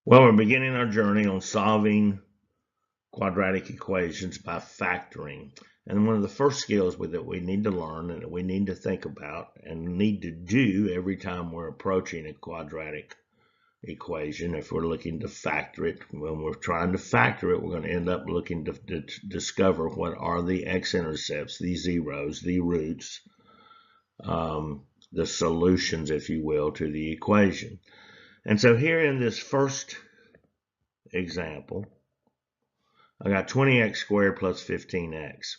Well, we're beginning our journey on solving quadratic equations by factoring. And one of the first skills that we need to learn and that we need to think about and need to do every time we're approaching a quadratic equation, if we're looking to factor it, when we're trying to factor it, we're going to end up looking to discover what are the x-intercepts, the zeros, the roots, the solutions, if you will, to the equation. And so here in this first example, I got 20x squared plus 15x.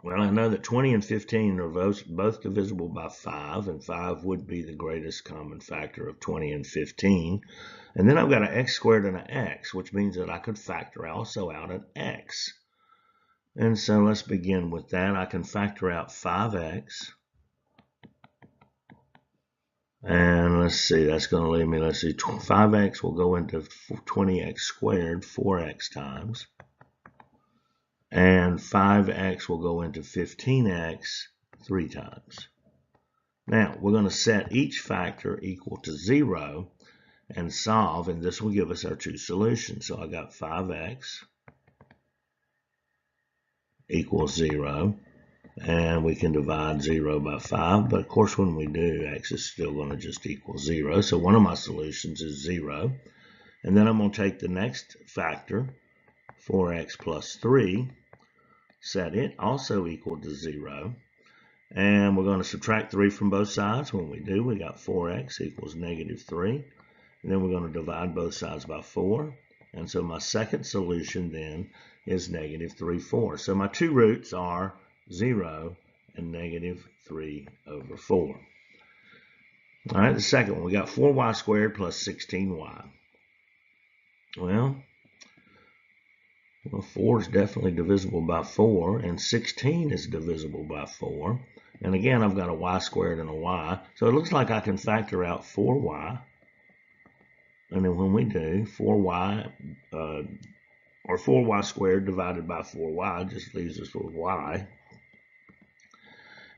Well, I know that 20 and 15 are both divisible by 5, and 5 would be the greatest common factor of 20 and 15. And then I've got an x squared and an x, which means that I could factor also out an x. And so let's begin with that. I can factor out 5x. And let's see, that's going to leave me, 5x will go into 20x squared 4x times. And 5x will go into 15x 3 times. Now, we're going to set each factor equal to 0 and solve, and this will give us our two solutions. So I got 5x equals 0. And we can divide 0 by 5, but of course when we do, x is still going to just equal 0. So one of my solutions is 0. And then I'm going to take the next factor, 4x plus 3, set it also equal to 0. And we're going to subtract 3 from both sides. When we do, we got 4x equals negative 3. And then we're going to divide both sides by 4. And so my second solution then is negative 3 fourths. So my two roots are 0 and negative 3 over 4. All right, the second one, we got 4y squared plus 16y. Well, 4 is definitely divisible by 4, and 16 is divisible by 4. And again, I've got a y squared and a y. So it looks like I can factor out 4y. And then when we do, 4y, or 4y squared divided by 4y just leaves us with y.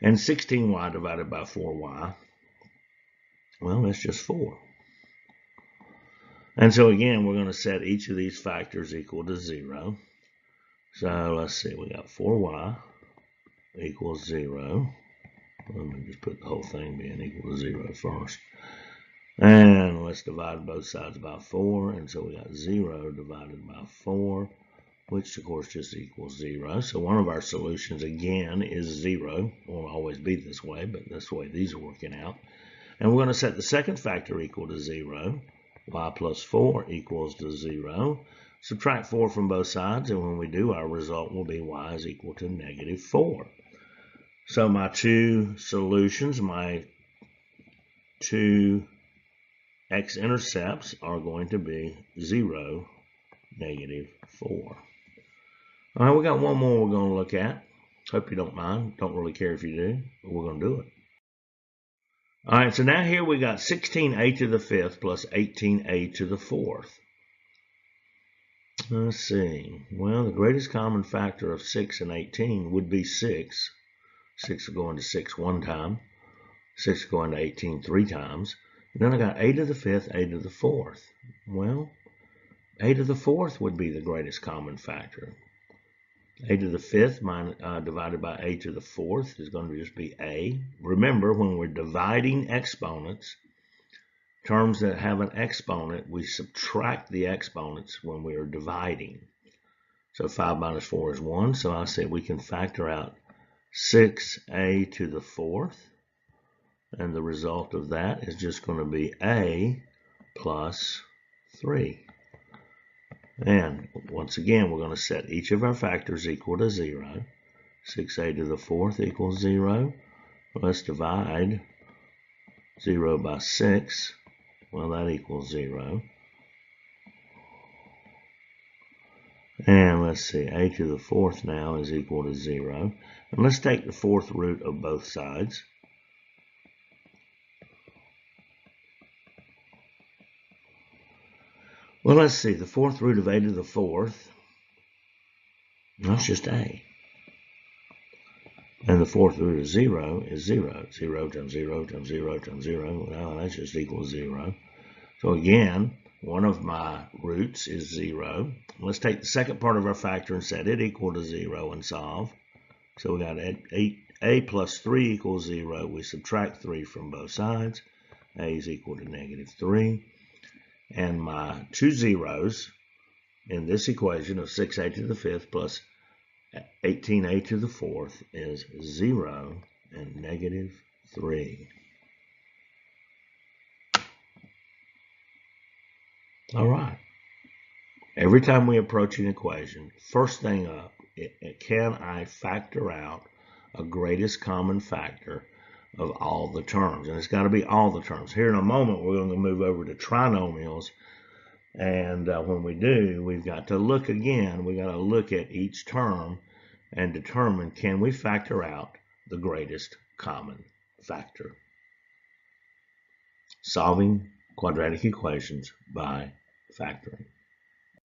And 16y divided by 4y, well, that's just 4. And so again, we're going to set each of these factors equal to 0. So let's see, we got 4y equals 0. Let me just put the whole thing being equal to 0 first. And let's divide both sides by 4. And so we got 0 divided by 4, which of course just equals 0. So one of our solutions again is 0. It won't always be this way, but that's the way these are working out. And we're going to set the second factor equal to 0. Y plus 4 equals to 0. Subtract 4 from both sides, and when we do, our result will be y is equal to negative 4. So my two solutions, my two x-intercepts are going to be 0, negative 4. All right, we got one more we're going to look at. Hope you don't mind. Don't really care if you do, but we're going to do it. All right, so now here we got 16a to the 5th plus 18a to the 4th. Let's see. Well, the greatest common factor of 6 and 18 would be 6. 6 will go into 6 one time. 6 will go into 18 3 times. And then I got a to the 5th, a to the 4th. Well, a to the 4th would be the greatest common factor. A to the 5th divided by a to the 4th is going to just be a. Remember, when we're dividing exponents, terms that have an exponent, we subtract the exponents when we are dividing. So 5 minus 4 is 1. So I say we can factor out 6a to the 4th. And the result of that is just going to be a plus 3. And once again, we're going to set each of our factors equal to 0. 6a to the 4th equals 0. Let's divide 0 by 6. Well, that equals 0. And let's see, a to the 4th now is equal to 0. And let's take the 4th root of both sides. Well, let's see, the 4th root of a to the 4th, that's just a. And the 4th root of 0 is 0. 0 times 0 times 0 times 0, well, that just equals 0. So again, one of my roots is 0. Let's take the second part of our factor and set it equal to 0 and solve. So we got a plus 3 equals 0. We subtract 3 from both sides. A is equal to -3. And my two zeros in this equation of 6a to the 5th plus 18a to the 4th is 0 and -3. All right. Every time we approach an equation, first thing up, can I factor out a greatest common factor of all the terms? And it's got to be all the terms. Here in a moment, we're going to move over to trinomials. And when we do, we've got to look again. We've got to look at each term and determine, can we factor out the greatest common factor? Solving quadratic equations by factoring.